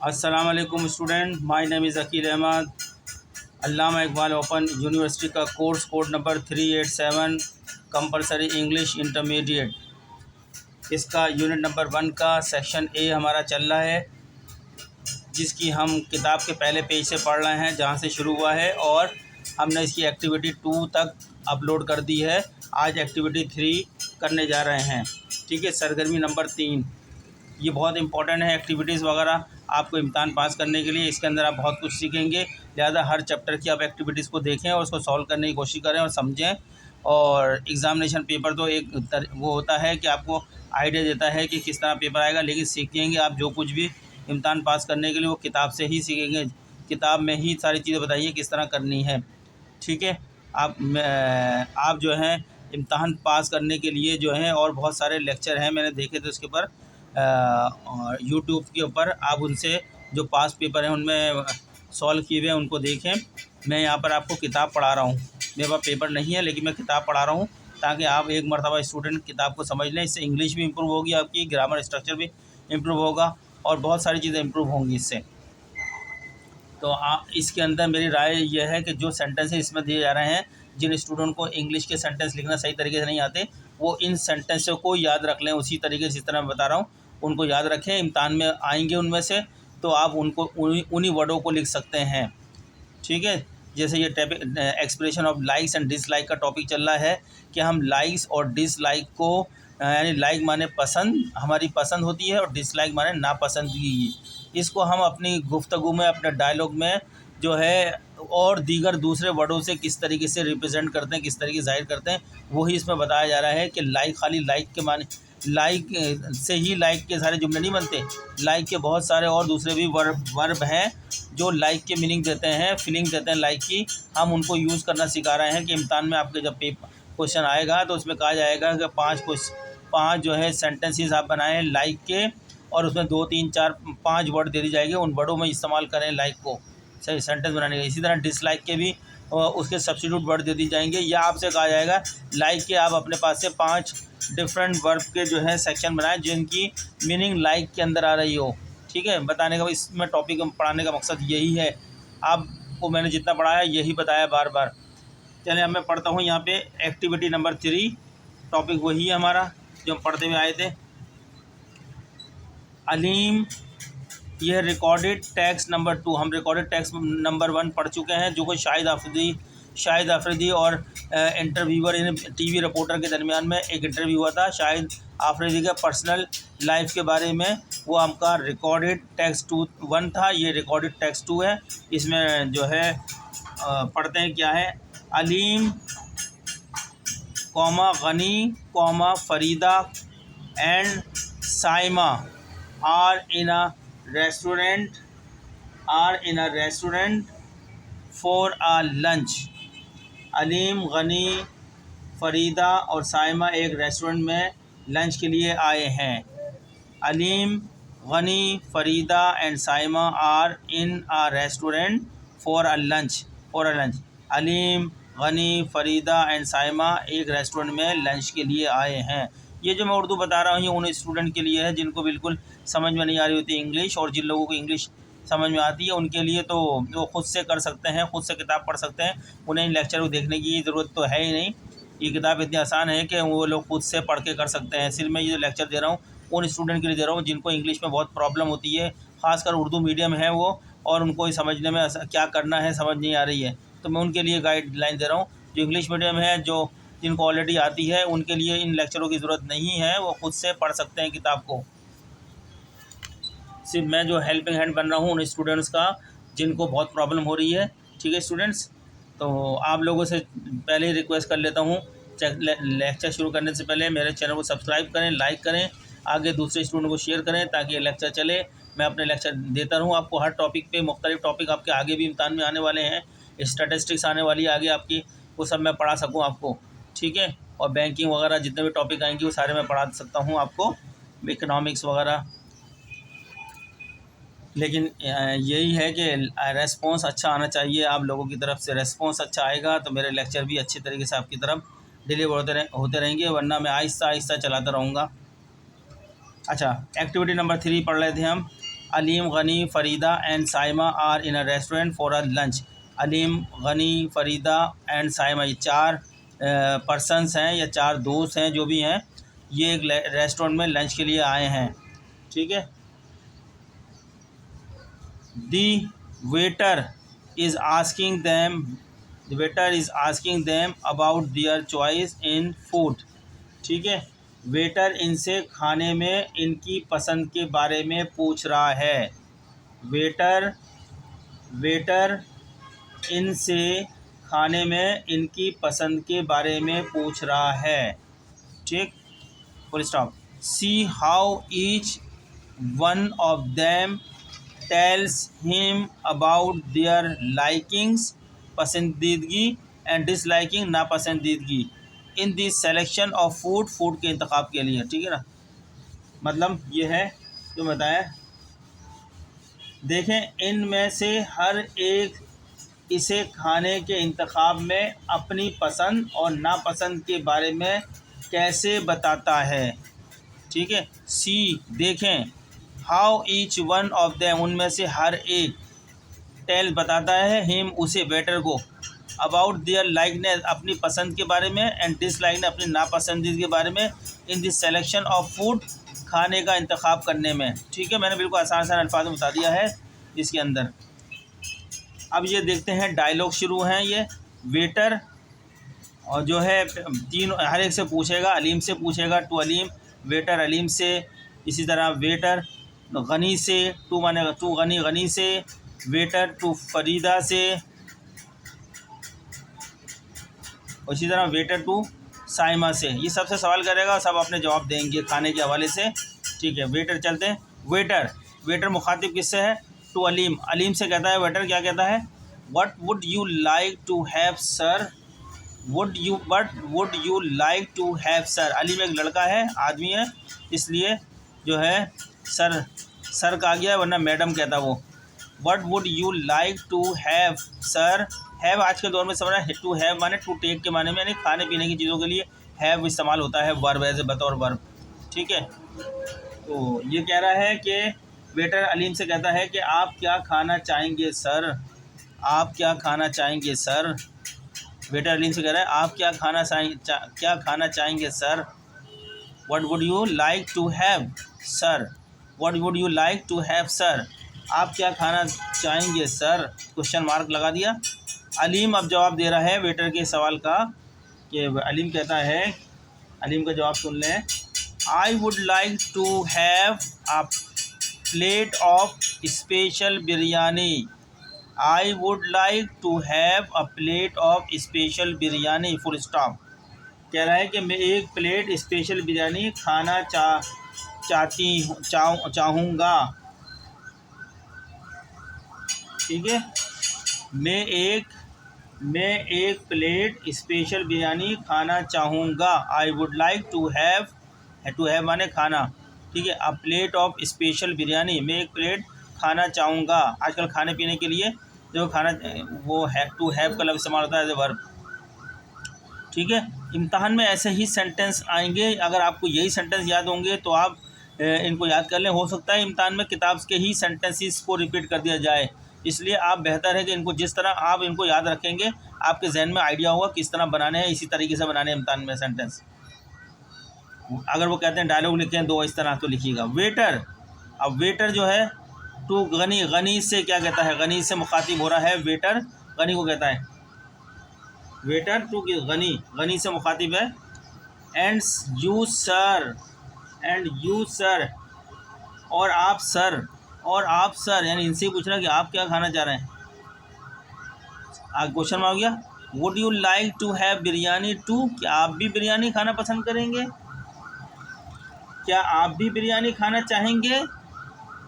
अस्सलाम वालेकुम student, my name is Aqeel Ahmad. Allama Iqbal open university का course code number 387 compulsory English intermediate, इसका यूनिट नंबर 1 का सेक्शन ए हमारा चल रहा है, जिसकी हम किताब के पहले पेज से पढ़ रहे हैं जहाँ से शुरू हुआ है, और हमने इसकी एक्टिविटी 2 तक अपलोड कर दी है। आज एक्टिविटी 3 करने जा रहे हैं। ठीक है, सरगर्मी नंबर 3। ये बहुत इंपॉर्टेंट है एक्टिविटीज़ वगैरह आपको इम्तहान पास करने के लिए। इसके अंदर आप बहुत कुछ सीखेंगे, लिहाजा हर चैप्टर की आप एक्टिविटीज़ को देखें और उसको सॉल्व करने की कोशिश करें और समझें। और एग्ज़ामिनेशन पेपर तो वो होता है कि आपको आइडिया देता है कि किस तरह पेपर आएगा, लेकिन सीखेंगे आप जो कुछ भी इम्तहान पास करने के लिए वो किताब से ही सीखेंगे। किताब में ही सारी चीज़ें बताइए किस तरह करनी है। ठीक है, आप जो हैं इम्तहान पास करने के लिए जो है, और बहुत सारे लेक्चर हैं मैंने देखे थे उसके ऊपर यूट्यूब के ऊपर, आप उनसे जो पास पेपर हैं उनमें सॉल्व किए हुए हैं उनको देखें। मैं यहाँ पर आपको किताब पढ़ा रहा हूँ, मेरे पास पेपर नहीं है लेकिन मैं किताब पढ़ा रहा हूँ ताकि आप एक मरतबा स्टूडेंट किताब को समझ लें। इससे इंग्लिश भी इम्प्रूव होगी, आपकी ग्रामर स्ट्रक्चर भी इम्प्रूव होगा और बहुत सारी चीज़ें इम्प्रूव होंगी इससे। तो इसके अंदर मेरी राय यह है कि जो सेंटेंस इसमें दिए जा रहे हैं, जिन स्टूडेंट को इंग्लिश के सेंटेंस लिखना सही तरीके से नहीं आते, वो इन सेंटेंसों को याद रख लें उसी तरीके से जिस तरह मैं बता रहा हूँ, उनको याद रखें। इम्तहान में आएंगे उनमें से तो आप उनको उन्हीं वर्डों को लिख सकते हैं। ठीक है, जैसे ये topic expression of likes and dislike का टॉपिक चल रहा है कि हम लाइक्स और डिसलाइक को, यानी लाइक माने पसंद, हमारी पसंद होती है, और डिसलाइक माने नापसंदगी, इसको हम अपनी गुफ्तगू में, अपने डायलॉग में जो है और दीगर दूसरे वर्डों से किस तरीके से रिप्रेजेंट करते हैं, किस तरीके से ज़ाहिर करते हैं, वही इसमें बताया जा रहा है कि लाइक खाली लाइक के माने, लाइक से ही लाइक के सारे जुमले नहीं बनते। लाइक के बहुत सारे और दूसरे भी वर्ब हैं जो लाइक के मीनिंग देते हैं, फीलिंग देते हैं लाइक की। हम उनको यूज़ करना सिखा रहे हैं कि इम्तहान में आपके जब क्वेश्चन आएगा तो उसमें कहा जाएगा कि पाँच जो है सेंटेंसेस आप बनाएं लाइक के, और उसमें 2 3 4 5 वर्ड दे दी जाएगी, उन वर्डों में इस्तेमाल करें लाइक को सही सेंटेंस बनाने के। इसी तरह डिसलाइक के भी उसके सब्स्टिट्यूट वर्ड दे दी जाएंगे, या आपसे कहा जाएगा लाइक के आप अपने पास से 5 डिफरेंट वर्ब के जो है सेक्शन बनाएं जिनकी मीनिंग लाइक के अंदर आ रही हो। ठीक है, बताने का इसमें टॉपिक पढ़ाने का मकसद यही है। आपको मैंने जितना पढ़ाया यही बताया बार बार। चलिए अब मैं पढ़ता हूँ यहाँ पे एक्टिविटी नंबर 3, टॉपिक वही है हमारा जो हम पढ़ते हुए आए थे। अलीम, यह रिकॉर्डेड टेक्स्ट नंबर 2, हम रिकॉर्डेड टेक्स्ट नंबर 1 पढ़ चुके हैं, जो कि शाहिद आफरीदी और इंटरव्यूअर इन टीवी रिपोर्टर के दरमियान में एक इंटरव्यू हुआ था शाहिद आफरीदी के पर्सनल लाइफ के बारे में। वो हमका रिकॉर्डेड टेक्स्ट 1 था, ये रिकॉर्डेड टेक्स्ट 2 है। इसमें जो है पढ़ते हैं क्या है। Aleem comma Ghani comma Farida and Saima are in a restaurant for a lunch। Aleem, Ghani, Farida और साइमा एक रेस्टोरेंट में लंच के लिए आए हैं। Aleem, Ghani, Farida and Saima are in a restaurant for a lunch. Aleem, Ghani, Farida and Saima एक रेस्टोरेंट में लंच के लिए आए हैं। ये जो मैं उर्दू बता रहा हूँ ये उन स्टूडेंट के लिए है जिनको बिल्कुल समझ में नहीं आ रही होती इंग्लिश, और जिन लोगों को इंग्लिश समझ में आती है उनके लिए तो वो खुद से कर सकते हैं, खुद से किताब पढ़ सकते हैं। उन्हें इन लेक्चर को देखने की ज़रूरत तो है ही नहीं। ये किताब इतनी आसान है कि वो लोग खुद से पढ़ के कर सकते हैं। सिर्फ मैं ये जो लेक्चर दे रहा हूँ उन स्टूडेंट के लिए दे रहा हूँ जिनको इंग्लिश में बहुत प्रॉब्लम होती है, ख़ासकर उर्दू मीडियम है वो, और उनको समझने में क्या करना है समझ नहीं आ रही है, तो मैं उनके लिए गाइडलाइन दे रहा हूँ। जो इंग्लिश मीडियम है, जो जिनको ऑलरेडी आती है, उनके लिए इन लेक्चरों की ज़रूरत नहीं है, वो खुद से पढ़ सकते हैं किताब को। सिर्फ मैं जो हेल्पिंग हैंड बन रहा हूँ उन स्टूडेंट्स का जिनको बहुत प्रॉब्लम हो रही है। ठीक है स्टूडेंट्स, तो आप लोगों से पहले ही रिक्वेस्ट कर लेता हूँ, लेक्चर शुरू करने से पहले मेरे चैनल को सब्सक्राइब करें, लाइक करें, आगे दूसरे स्टूडेंट को शेयर करें ताकि ये लेक्चर चले। मैं अपने लेक्चर देता रहूँ आपको हर टॉपिक पे। मुख्तलिफ टॉपिक आपके आगे भी इम्तहान में आने वाले हैं, स्टैटिस्टिक्स आने वाली है आगे आपकी, वो सब मैं पढ़ा सकूँ आपको। ठीक है, और बैंकिंग वगैरह जितने भी टॉपिक आएंगे वो सारे मैं पढ़ा सकता हूँ आपको, इकनॉमिक्स वगैरह। लेकिन यही है कि रेस्पॉन्स अच्छा आना चाहिए आप लोगों की तरफ से। रेस्पॉन्स अच्छा आएगा तो मेरे लेक्चर भी अच्छे तरीके से आपकी तरफ डिलीवर होते रहेंगे, वरना मैं आहिस्ता आहिस्ता चलाता रहूँगा। अच्छा, एक्टिविटी नंबर 3 पढ़ रहे थे हम। Aleem, Ghani, Farida and Saima are in a restaurant for a lunch. Aleem, Ghani, Farida and Saima, ये 4 पर्सनस हैं या 4 दोस्त हैं जो भी हैं, ये एक रेस्टोरेंट में लंच के लिए आए हैं। ठीक है। The waiter is asking them the waiter is asking them about their choice in food. ठीक है। वेटर इनसे खाने में इनकी पसंद के बारे में पूछ रहा है। वेटर वेटर इनसे खाने में इनकी पसंद के बारे में पूछ रहा है। ठीक, full stop. See how each one of them tells him about their likings, पसंदीदगी, एंड डिसलाइकिंग, नापसंदीदगी, in the selection of food, food के इंतखाब के लिए। ठीक है ना, मतलब ये है जो बताया। देखें, इनमें से हर एक इसे खाने के इंतखाब में अपनी पसंद और नापसंद के बारे में कैसे बताता है। ठीक है। सी, देखें, how each one of them, उनमें से हर एक, टेल, बताता है, हिम, उसे, वेटर को, अबाउट देयर लाइकनेस, अपनी पसंद के बारे में, एंड डिसलाइकनेस, अपनी नापसंदीद के बारे में, in this selection of food, खाने का इंतखाब करने में। ठीक है, मैंने बिल्कुल आसान आसान अल्फाज में बता दिया है इसके अंदर। अब ये देखते हैं, डायलॉग शुरू हैं। ये वेटर और जो है तीन, हर एक से पूछेगा, अलीम से पूछेगा, टू अलीम, वेटर अलीम से, इसी तरह वेटर गनी से, टू माने टू गनी, गनी से, वेटर टू फरीदा से, और इसी तरह वेटर टू साइमा से। ये सबसे सवाल करेगा, सब अपने जवाब देंगे खाने के हवाले से। ठीक है, वेटर चलते हैं। वेटर, वेटर मुखातिब किससे है? टू अलीम, अलीम से कहता है वेटर, क्या कहता है? What would you like to have sir, what would you like to have sir. Aleem एक लड़का है, आदमी है, इसलिए जो है सर, सर कहा गया है, वरना मैडम कहता वो। What would you like to have sir. Have आज के दौर में समझ रहा है, टू हैव माने टू टेक के माने में, यानी खाने पीने की चीज़ों के लिए हैव इस्तेमाल होता है वर्ब, एज बतौर वर्ब। ठीक है, तो ये कह रहा है कि वेटर अलीम से कहता है कि आप क्या खाना चाहेंगे सर, आप क्या खाना चाहेंगे सर। वेटर अलीम से कह रहा है आप क्या खाना चाहेंगे sir. What would you like to have sir, what would you like to have sir, आप क्या खाना चाहेंगे सर, क्वेश्चन मार्क लगा दिया। अलीम अब जवाब दे रहा है वेटर के सवाल का, कि अलीम कहता है, अलीम का जवाब सुन लें। I would like to have a plate of special biryani, I would like to have a plate of special biryani, full stop. कह रहा है कि मैं एक प्लेट स्पेशल बिरयानी खाना चाहूँगा। ठीक है, मैं एक प्लेट स्पेशल बिरयानी खाना चाहूँगा। I would like to have माने खाना। ठीक है, a plate of special biryani, मैं एक प्लेट खाना चाहूँगा। आजकल खाने पीने के लिए जो खाना, वो हैव, टू हैव का लफ्ज़ इस्तेमाल होता है एज ए वर्ब। ठीक है, इम्तहान में ऐसे ही सेंटेंस आएंगे, अगर आपको यही सेंटेंस याद होंगे तो आप इनको याद कर लें। हो सकता है इम्तहान में किताब के ही सेंटेंसेस को रिपीट कर दिया जाए, इसलिए आप बेहतर है कि इनको जिस तरह आप इनको याद रखेंगे, आपके जहन में आइडिया होगा किस तरह बनाने हैं, इसी तरीके से बनाने हैं इम्तहान में सेंटेंस। अगर वो कहते हैं डायलॉग लिखें दो इस तरह, तो लिखिएगा वेटर। अब वेटर जो है टू गनी, गनी से क्या कहता है, गनी से मुखातिब हो रहा है वेटर, गनी को कहता है वेटर टू गनी, गनी से मुखातिब है। And you sir, and you sir, और आप सर, और आप सर, यानी इनसे पूछ रहा है कि आप क्या खाना चाह रहे हैं। क्वेश्चन में हो गया। Would you like to have biryani too, क्या आप भी बिरयानी खाना पसंद करेंगे, क्या आप भी बिरयानी खाना चाहेंगे।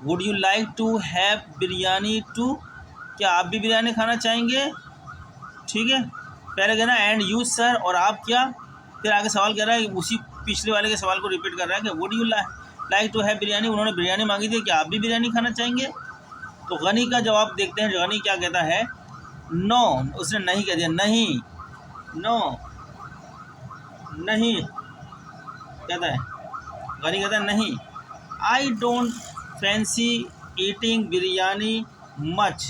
Would you like to have biryani too, क्या आप भी बिरयानी खाना चाहेंगे। ठीक है, पहले कहना एंड यू सर, और आप क्या, फिर आगे सवाल कर रहा है, उसी पिछले वाले के सवाल को रिपीट कर रहा है कि would you like to have biryani, उन्होंने बिरयानी मांगी थी, क्या आप भी बिरयानी खाना चाहेंगे। तो गनी का जवाब देखते हैं, गनी क्या कहता है। नो, उसने नहीं कह दिया, नहीं, नो, नहीं कहता है, गनी कहता है नहीं। आई don't fancy eating biryani much.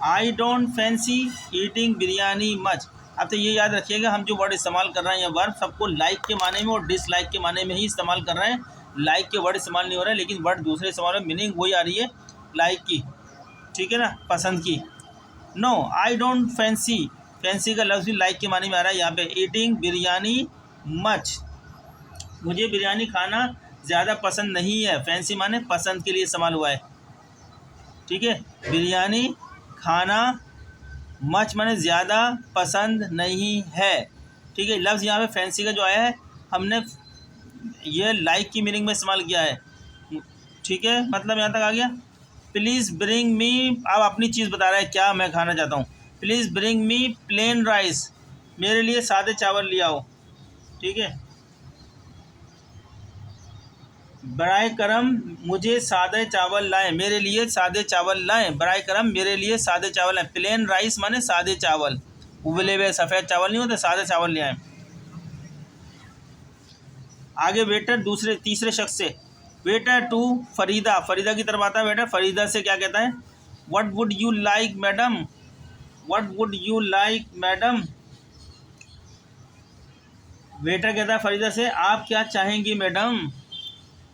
I don't fancy eating biryani much. अब तो ये याद रखिएगा, हम जो वर्ड इस्तेमाल कर रहे हैं, ये वर्ड सबको लाइक के माने में और डिसलाइक के माने में ही इस्तेमाल कर रहे हैं। लाइक के वर्ड इस्तेमाल नहीं हो रहे हैं, लेकिन वर्ड दूसरे इस्तेमाल में मीनिंग वही आ रही है लाइक की, ठीक है ना, पसंद की। No I don't fancy, fancy का लफ्ज़ भी लाइक के माने में आ रहा है यहाँ पे। ईटिंग बिरयानी मच, मुझे बिरयानी खाना ज़्यादा पसंद नहीं है। फैंसी माने पसंद के लिए इस्तेमाल हुआ है, ठीक है। बिरयानी खाना, मच माने ज़्यादा पसंद नहीं है, ठीक है। लफ्ज़ यहाँ पे फैंसी का जो आया है, हमने ये लाइक की मीनिंग में इस्तेमाल किया है, ठीक है। मतलब यहाँ तक आ गया। प्लीज़ ब्रिंग मी, अब अपनी चीज़ बता रहा है क्या मैं खाना चाहता हूँ। Please bring me plain rice, मेरे लिए सादे चावल ले आओ, ठीक है। बराए करम मुझे सादे चावल लाएं, मेरे लिए सादे चावल लाएं। बराए करम मेरे लिए सादे चावल लाएं। प्लेन राइस माने सादे चावल, उबले हुए सफ़ेद चावल नहीं होते, सादे चावल ले आएँ। आगे वेटर तीसरे शख्स से, वेटर टू फरीदा, फरीदा की तरफ आता है वेटर। फरीदा से क्या कहता है, what would you like madam, what would you like madam. Waiter कहता है फरीदा से, आप क्या चाहेंगी madam.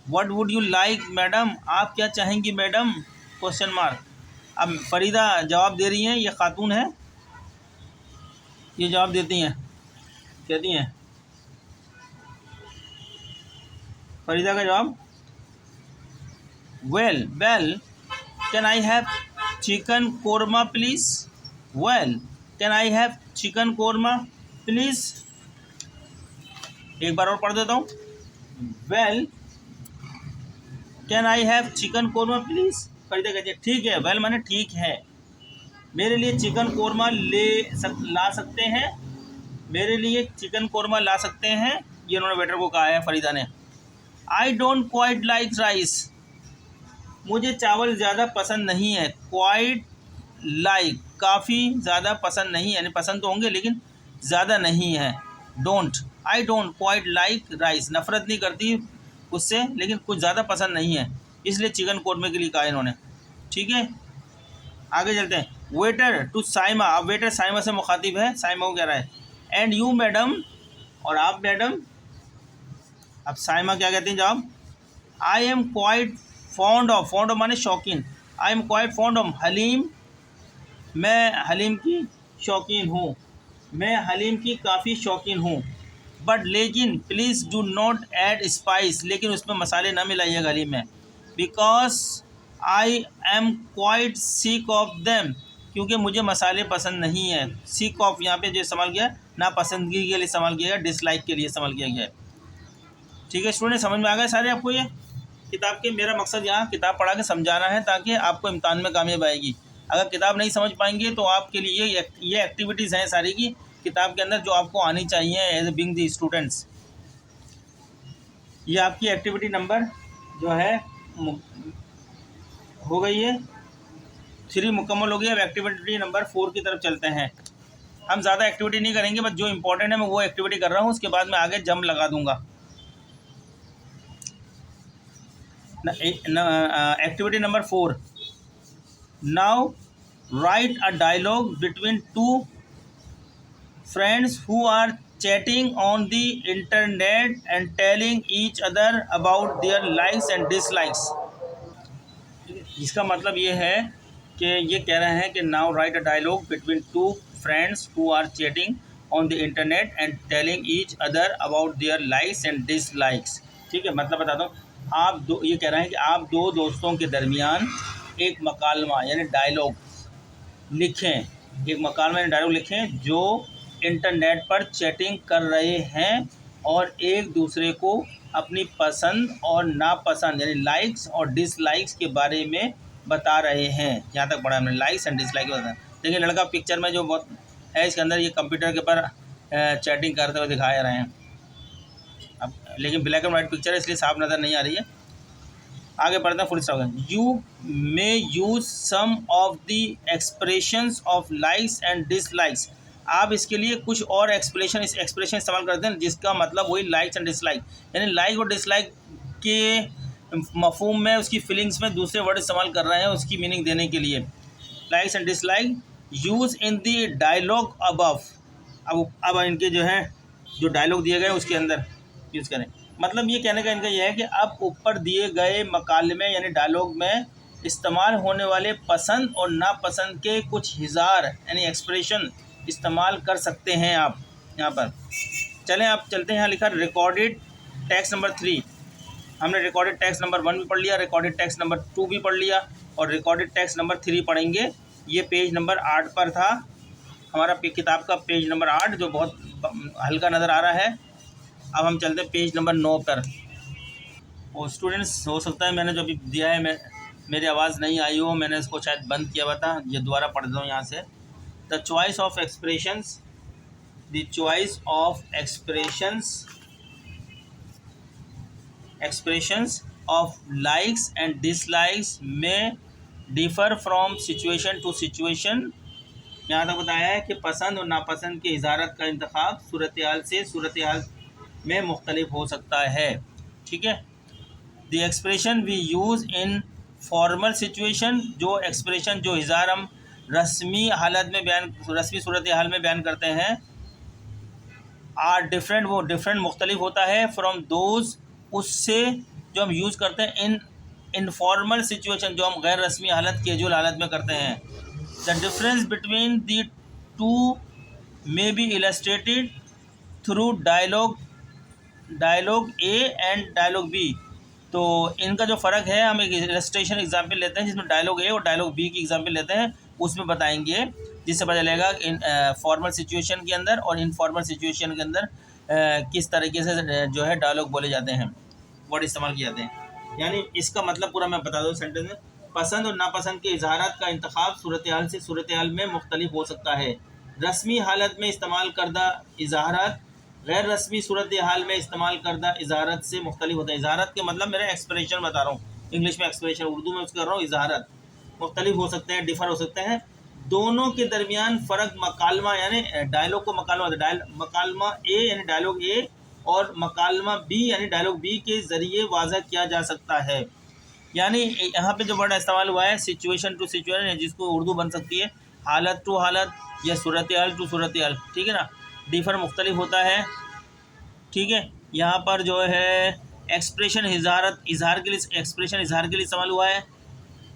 What would you like madam, आप क्या चाहेंगी मैडम, क्वेश्चन मार्क। अब फरीदा जवाब दे रही हैं, ये खातून है, ये जवाब देती हैं, कहती हैं फरीदा का जवाब, well can I have chicken korma please. Well can I have chicken korma please. एक बार और पढ़ देता हूँ। Well can I have chicken korma please. Farida कहती है ठीक है, वेल माने ठीक है, मेरे लिए चिकन कोरमा ला सकते हैं, मेरे लिए चिकन कोरमा ला सकते हैं, ये उन्होंने वेटर को कहा है फरीदा ने। I don't quite like rice, मुझे चावल ज़्यादा पसंद नहीं है। क्वाइट लाइक काफ़ी, ज़्यादा पसंद नहीं है, यानी पसंद तो होंगे लेकिन ज़्यादा नहीं है। Don't, I don't quite like rice, नफ़रत नहीं करती उससे लेकिन कुछ ज़्यादा पसंद नहीं है, इसलिए चिकन कोरमे के लिए कहा इन्होंने, ठीक है। आगे चलते हैं। वेटर टू साइमा, अब वेटर साइमा से मुखातिब है, साइमा को कह रहा है एंड यू मैडम, और आप मैडम। अब साइमा क्या कहती हैं जवाब, I am quite fond of, fond of माने शौकीन, I am quite fond of haleem, मैं हलीम की शौकीन हूँ, मैं हलीम की काफ़ी शौकीन हूँ। बट लेकिन please do not add spice, लेकिन उसमें मसाले ना मिलाइएगा हलीम में। Because I am quite sick of them, क्योंकि मुझे मसाले पसंद नहीं है। सिक ऑफ यहाँ पे जो इस्तेमाल किया नापसंदगी के लिए इस्तेमाल किया गया, डिसलाइक के लिए इस्तेमाल किया गया है, ठीक है। स्टूडेंट समझ में आ गए सारे आपको ये किताब के। मेरा मकसद यहाँ किताब पढ़ा के समझाना है ताकि आपको इम्तहान में कामयाब आएगी। अगर किताब नहीं समझ पाएंगे तो आपके लिए ये एक्टिविटीज़ हैं सारी की किताब के अंदर जो आपको आनी चाहिए as a being the students. ये आपकी एक्टिविटी नंबर जो है हो गई है, 3 मुकम्मल हो गई। अब एक्टिविटी नंबर 4 की तरफ चलते हैं। हम ज़्यादा एक्टिविटी नहीं करेंगे, बस जो इम्पोर्टेंट है मैं वो एक्टिविटी कर रहा हूँ, उसके बाद मैं आगे जम लगा दूँगा। Activity number 4, now write a dialogue between 2 friends who are chatting on the internet and telling each other about their likes and dislikes। इसका मतलब ये है कि ये कह रहे हैं कि now write a dialogue between 2 friends who are chatting on the internet and telling each other about their likes and dislikes। ठीक है, मतलब बताता हूँ। आप दो, ये कह रहे हैं कि आप 2 दोस्तों के दरमियान एक मकालमा यानी डायलॉग लिखें, एक मकालमा यानी डायलॉग लिखें जो इंटरनेट पर चैटिंग कर रहे हैं और एक दूसरे को अपनी पसंद और नापसंद यानी लाइक्स और डिसलाइक्स के बारे में बता रहे हैं। यहाँ तक पढ़ा हमने, लाइक्स एंड डिसलाइक बता। देखिए लड़का पिक्चर में जो बहुत है इसके अंदर ये कंप्यूटर के ऊपर चैटिंग करते हुए दिखा रहे हैं। अब लेकिन ब्लैक एंड वाइट पिक्चर है इसलिए साफ नज़र नहीं आ रही है। आगे पढ़ते हैं full stop. You may use some of the expressions of likes and dislikes, आप इसके लिए कुछ और एक्सप्रेशन इस्तेमाल करते हैं जिसका मतलब वही लाइक्स एंड डिसलाइक, यानी लाइक और डिसलाइक के मफहूम में, उसकी फीलिंग्स में दूसरे वर्ड इस्तेमाल कर रहे हैं उसकी मीनिंग देने के लिए। Likes and dislike use in the dialogue above. अब इनके जो है जो डायलॉग दिए गए उसके अंदर यूज़ करें। मतलब ये कहने का इनका यह है कि अब ऊपर दिए गए मकाले में यानी डायलॉग में इस्तेमाल होने वाले पसंद और नापसंद के कुछ हिज़ार यानी एक्सप्रेशन इस्तेमाल कर सकते हैं आप यहाँ पर। चलें आप चलते हैं। यहाँ लिखा रिकॉर्डेड टेक्स्ट नंबर 3। हमने रिकॉर्डेड टेक्स्ट नंबर 1 भी पढ़ लिया, रिकॉर्डेड टेक्स्ट नंबर 2 भी पढ़ लिया और रिकॉर्डेड टेक्स्ट नंबर 3 पढ़ेंगे। ये पेज नंबर 8 पर था हमारा किताब का पेज नंबर 8 जो बहुत हल्का नज़र आ रहा है। अब हम चलते हैं पेज नंबर 9 पर। और स्टूडेंट्स हो सकता है मैंने जो अभी दिया है मेरी आवाज़ नहीं आई हो, मैंने इसको शायद बंद किया हुआ था। ये दोबारा पढ़ दूँ यहाँ से। The choice of expressions, the choice of expressions of likes and dislikes may differ from situation to situation। यहाँ तक बताया है कि पसंद और नापसंद के इजारत का इंतखाब सूरत हाल से सूरत हाल में मुख्तलिफ हो सकता है। ठीक है। The expression we use in formal situation, जो एक्सप्रेशन जो इज़हार हम रस्मी हालत में बयान रस्मी सूरत हाल में बयान करते हैं आर डिफरेंट, वो डिफरेंट मुख्तलिफ होता है फ्रॉम दोज उससे जो हम यूज़ करते हैं इन इनफॉर्मल सिचुएशन, जो हम गैर रस्मी हालत कैजुअल हालत में करते हैं। The difference between the two may be illustrated through dialogue A and dialogue B. तो इनका जो फ़र्क है हम एक इलस्ट्रेशन एग्जाम्पल लेते हैं जिसमें डायलॉग ए और डायलॉग बी की एग्जाम्पल लेते हैं, उसमें बताएंगे जिससे पता चलेगा इन फॉर्मल सिचुएशन के अंदर और इनफॉर्मल सिचुएशन के अंदर किस तरीके से जो है डायलॉग बोले जाते हैं, वर्ड इस्तेमाल किए जाते हैं। यानी इसका मतलब पूरा मैं बता दूँ सेंटेंस में। पसंद और नापसंद के इजहारात का इंतखाब सूरत हाल से सूरत हाल में मुख्तलिफ हो सकता है। रस्मी हालत में इस्तेमाल करदा इजहारात गैर रस्मी सूरत हाल में इस्तेमाल करदा इजहारत से मुख्तलिफ होता है। इजहारत के मतलब मेरा एक्सप्रेशन बता रहा हूँ, इंग्लिश में एक्सप्रेशन, उर्दू में उसका कर रहा हूँ इजहारत। मुख्तलिफ हो सकते हैं, डिफ़र हो सकते हैं। दोनों के दरमियान फ़र्क मकालमा यानी डायलॉग को मकालमा ए यानी डायलॉग ए और मकालमा बी यानी डायलॉग बी के ज़रिए वाज़ह किया जा सकता है। यानी यहाँ पे जो वर्ड इस्तेमाल हुआ है सिचुएशन टू सिचुएशन, जिसको उर्दू बन सकती है हालत टू हालत या सूरत हाल टू सूरत हाल। ठीक है ना, डिफ़र मुख्तलिफ होता है। ठीक है। यहाँ पर जो है एक्सप्रेशन इजहार के लिए एक्सप्रेशन इजहार के लिए इस्तेमाल हुआ है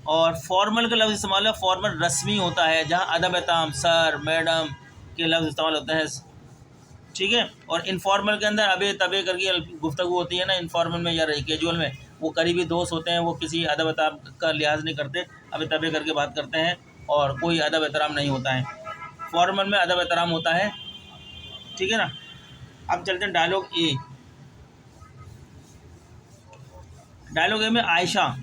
और फॉर्मल का लफ्ज़ इस्तेमाल है। फॉर्मल रस्मी होता है जहाँ अदब एहतराम सर मैडम के लफ्ज़ इस्तेमाल होते हैं। ठीक है। और इनफॉर्मल के अंदर अबे तबे करके गुफ्तगू होती है ना, इनफॉर्मल में या कैजुअल में वो करीबी दोस्त होते हैं, वो किसी अदब एहतराम का लिहाज नहीं करते, अबे तबे करके बात करते हैं और कोई अदब एहतराम नहीं होता है। फॉर्मल में अदब एहतराम होता है। ठीक है ना। अब चलते हैं डायलॉग ए। डायलॉग ए में Ayesha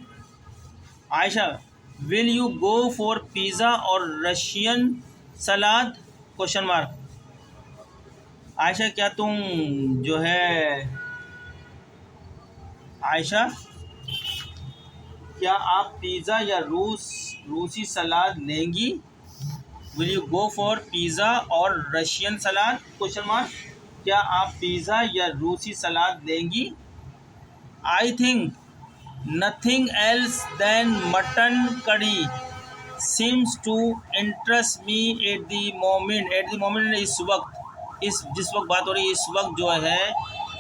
will you go for pizza or Russian salad question mark. Ayesha क्या तुम जो है आयशा क्या आप पिज़्ज़ा या रूसी सलाद लेंगी। Will you go for pizza or Russian salad question mark. क्या आप पिज़्ज़ा या रूसी सलाद लेंगी। I think nothing else than mutton kadhi seems to interest me at the moment इस वक्त, इस जिस वक्त बात हो रही है इस वक्त जो है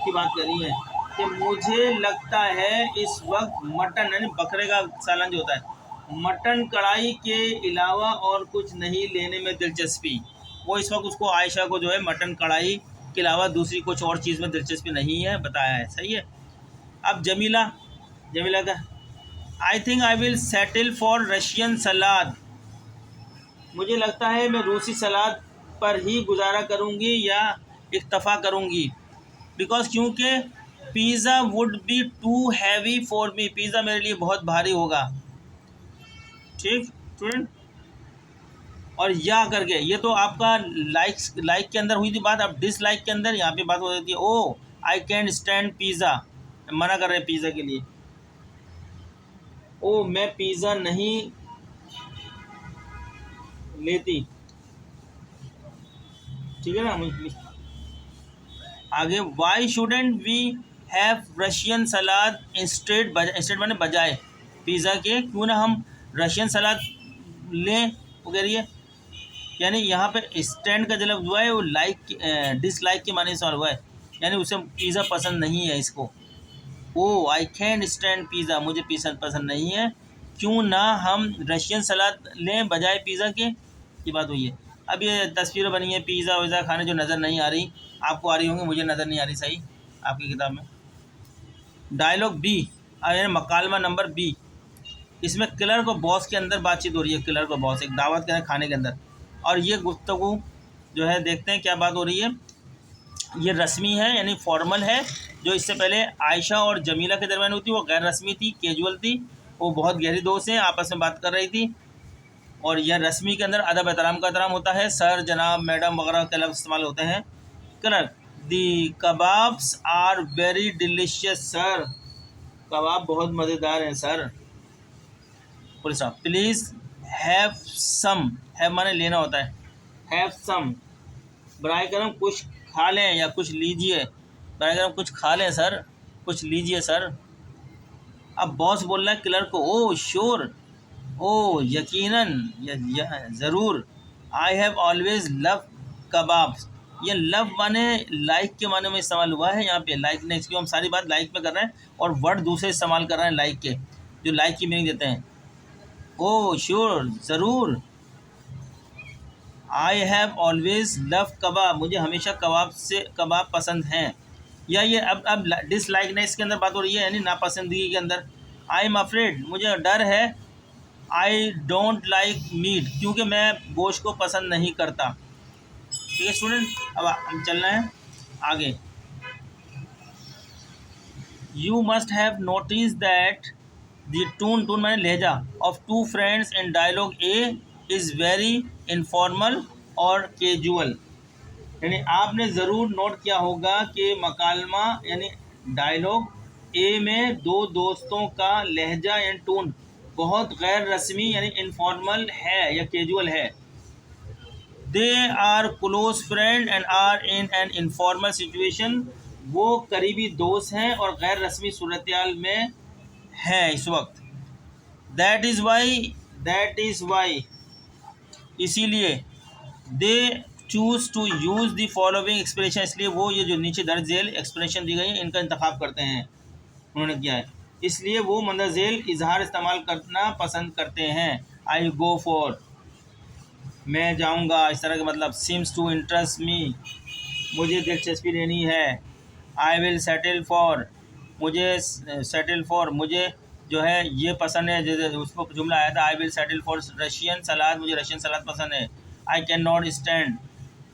की बात कर रही है कि मुझे लगता है इस वक्त मटन यानी बकरे का सालन जो होता है, मटन कढ़ाई के अलावा और कुछ नहीं लेने में दिलचस्पी। वो इस वक्त उसको आयशा को जो है मटन कढ़ाई के अलावा दूसरी कुछ और चीज़ में दिलचस्पी नहीं है बताया है। सही है। अब जमीला का I think I will settle for Russian salad. मुझे लगता है मैं रूसी सलाद पर ही गुजारा करूँगी या इक्तफ़ा करूँगी। बिकॉज क्योंकि pizza would be too heavy for me, pizza मेरे लिए बहुत भारी होगा। ठीक स्टूडेंट। और या करके ये तो आपका लाइक के अंदर हुई थी बात। अब डिसलाइक के अंदर यहाँ पे बात हो जाती है ओ आई कैन स्टैंड पिज़्ज़ा, मना कर रहे हैं पिज़्ज़ा के लिए। ओ मैं पिज़्ज़ा नहीं लेती। ठीक है ना। आगे why shouldn't we have Russian salad instead माने बजाय पिज़्ज़ा के, क्यों ना हम रशियन सलाद लें, वो कह रही है। यानी यहाँ पे स्टैंड का जो लफ्ज़ हुआ है वो डिसलाइक के माने से हुआ है, यानी उसे पिज़्ज़ा पसंद नहीं है इसको। ओ आई कैन स्टैंड पिज़्ज़ा, मुझे पिज़्ज़ा पसंद नहीं है, क्यों ना हम रशियन सलाद लें बजाय पिज़्ज़ा के, ये बात हुई है। अब ये तस्वीरें बनी है पिज़्ज़ा विज़्ज़ा खाने जो नज़र नहीं आ रही, आपको आ रही होंगी, मुझे नज़र नहीं आ रही सही आपकी किताब में। डायलॉग बी, मकालमा नंबर बी, इसमें क्लर्क और बॉस के अंदर बातचीत हो रही है, क्लर्क और बॉस एक दावत के खाने के अंदर, और ये गुफ्तगू जो है देखते हैं क्या बात हो रही है। ये रस्मी है यानी फॉर्मल है, जो इससे पहले आयशा और जमीला के दरमियान हुई थी वो गैर रस्मी थी, कैजुअल थी, वो बहुत गहरी दोस्त हैं, आपस में बात कर रही थी। और यह रस्मी के अंदर अदब एहतराम का एहतराम होता है, सर जनाब मैडम वगैरह के लफ्ज़ इस्तेमाल होते हैं। Clerk, the kebabs are very delicious sir, कबाब बहुत मज़ेदार हैं सर। पुलिस साहब, प्लीज़ हैव सम, हैव माने लेना होता है, हैव सम, बराए करम कुछ खा लें या कुछ लीजिए, बराए करम कुछ खा लें सर, कुछ लीजिए सर। अब बॉस बोल रहा है क्लर्क को, ओ श्योर, ओ यकीनन, ज़रूर, I have always love kebabs, ये लव माने लाइक के माने में इस्तेमाल हुआ है यहाँ पे, लाइक ने, इसकी हम सारी बात लाइक पे कर रहे हैं और वर्ड दूसरे इस्तेमाल कर रहे हैं लाइक के, जो लाइक की मीनिंग देते हैं। ओ श्योर, ज़रूर, आई हैव ऑलवेज लव कबाब, मुझे हमेशा कबाब पसंद हैं। या ये अब डिसलाइकनेस के अंदर बात हो रही है, यानी नापसंदगी के अंदर। आई एम अफ्रेड, मुझे डर है, आई डोंट लाइक मीट, क्योंकि मैं गोश्त को पसंद नहीं करता। ठीक है स्टूडेंट, अब हम चलना है आगे। You must have notice that the tone माने लहजा of two friends in dialogue A is very informal और कैजुअल, यानी आपने ज़रूर नोट किया होगा कि मकालमा यानी डायलॉग ए में दो दोस्तों का लहजा एंड टून बहुत गैर रस्मी यानी इनफॉर्मल है या कैजुअल है। They are close friend and are in an informal situation, वो करीबी दोस्त हैं और गैर रस्मी सूरत में हैं इस वक्त। दैट इज़ वाई, इसीलिए they choose to use the following expression, इसलिए वो ये जो नीचे दर्ज झेल एक्सप्रेशन दी गई है इनका इंतखाब करते हैं, उन्होंने किया है, इसलिए वो मंदर झेल इजहार इस्तेमाल करना पसंद करते हैं। आई गो फॉर, मैं जाऊंगा, इस तरह का मतलब। सिम्स टू इंटरेस्ट मी, मुझे दिलचस्पी लेनी है। आई विल सेटल फॉर, मुझे जो है ये पसंद है, जैसे उसको जुमला आया था I will settle for Russian salad, मुझे रशियन सलाद पसंद है। आई कैन नॉट स्टैंड,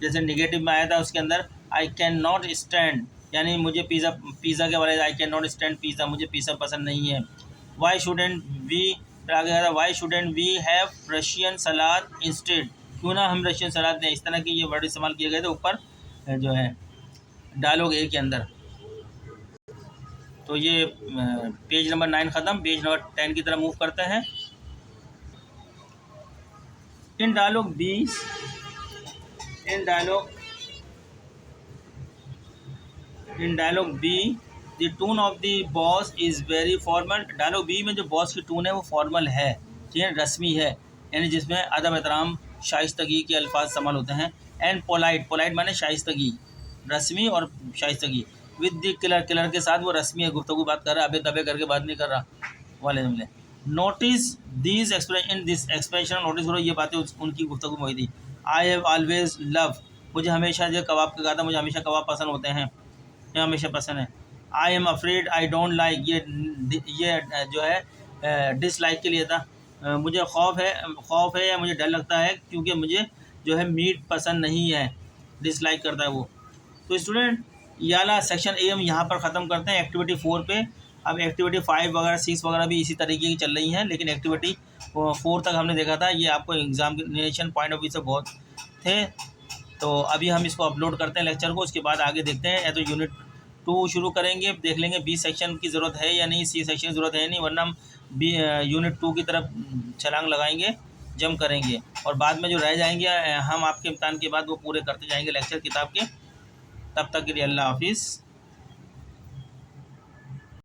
जैसे निगेटिव में आया था उसके अंदर आई कैन नॉट स्टैंड, यानी मुझे पिज़्ज़ा के वाले I can not stand pizza, मुझे पिज़्ज़ा पसंद नहीं है। वाई शुडेंट वी, फिर आगे था why shouldn't we have Russian salad instead, क्यों ना हम रशियन सलाद दें, इस तरह के ये वर्ड इस्तेमाल किए गए थे ऊपर जो है डायलॉग ए के अंदर। तो ये पेज नंबर 9 ख़त्म, पेज नंबर 10 की तरफ मूव करते हैं। In dialogue B the tone of the boss is very formal, dialogue B में जो बॉस की टून है वो फॉर्मल है, ठीक है, रस्मी है, यानी जिसमें अदब एहतराम शाइस्तगी के अल्फाज इस्तेमाल होते हैं। एंड पोलाइट माने शाइस्तगी, रस्मी और शाइस्तगी। विद द क्लर्क के साथ वो रस्मी है, गुफ्तगू बात कर रहा है, अबे तबे करके बात नहीं कर रहा वाले जुमले। Notice this expression, in this expression notice करो ये बातें उनकी गुफ्तगू में हुई थी। आई हैव ऑलवेज लव, मुझे हमेशा जो कबाब का कहा था, मुझे हमेशा कबाब पसंद होते हैं, ये हमेशा पसंद है। I am afraid I don't like, ये जो है डिसलाइक के लिए था, मुझे खौफ है या मुझे डर लगता है क्योंकि मुझे जो है मीट पसंद नहीं है, डिसलाइक करता है वो। तो स्टूडेंट ये वाला सेक्शन ए हम यहाँ पर ख़त्म करते हैं एक्टिविटी 4 पे। अब एक्टिविटी 5 वगैरह 6 वगैरह भी इसी तरीके की चल रही हैं, लेकिन एक्टिविटी 4 तक हमने देखा था, ये आपको एग्जामिनेशन पॉइंट ऑफ व्यू से बहुत थे। तो अभी हम इसको अपलोड करते हैं लेक्चर को, उसके बाद आगे देखते हैं, या तो यूनिट 2 शुरू करेंगे, देख लेंगे बी सेक्शन की ज़रूरत है या नहीं, सी सेक्शन की ज़रूरत है नहीं, वरना हम यूनिट 2 की तरफ छलांग लगाएंगे, जम करेंगे, और बाद में जो रह जाएंगे हम आपके इम्तहान के बाद वो पूरे करते जाएंगे लेक्चर किताब के। तब तक के लिए अल्लाह हाफिज़।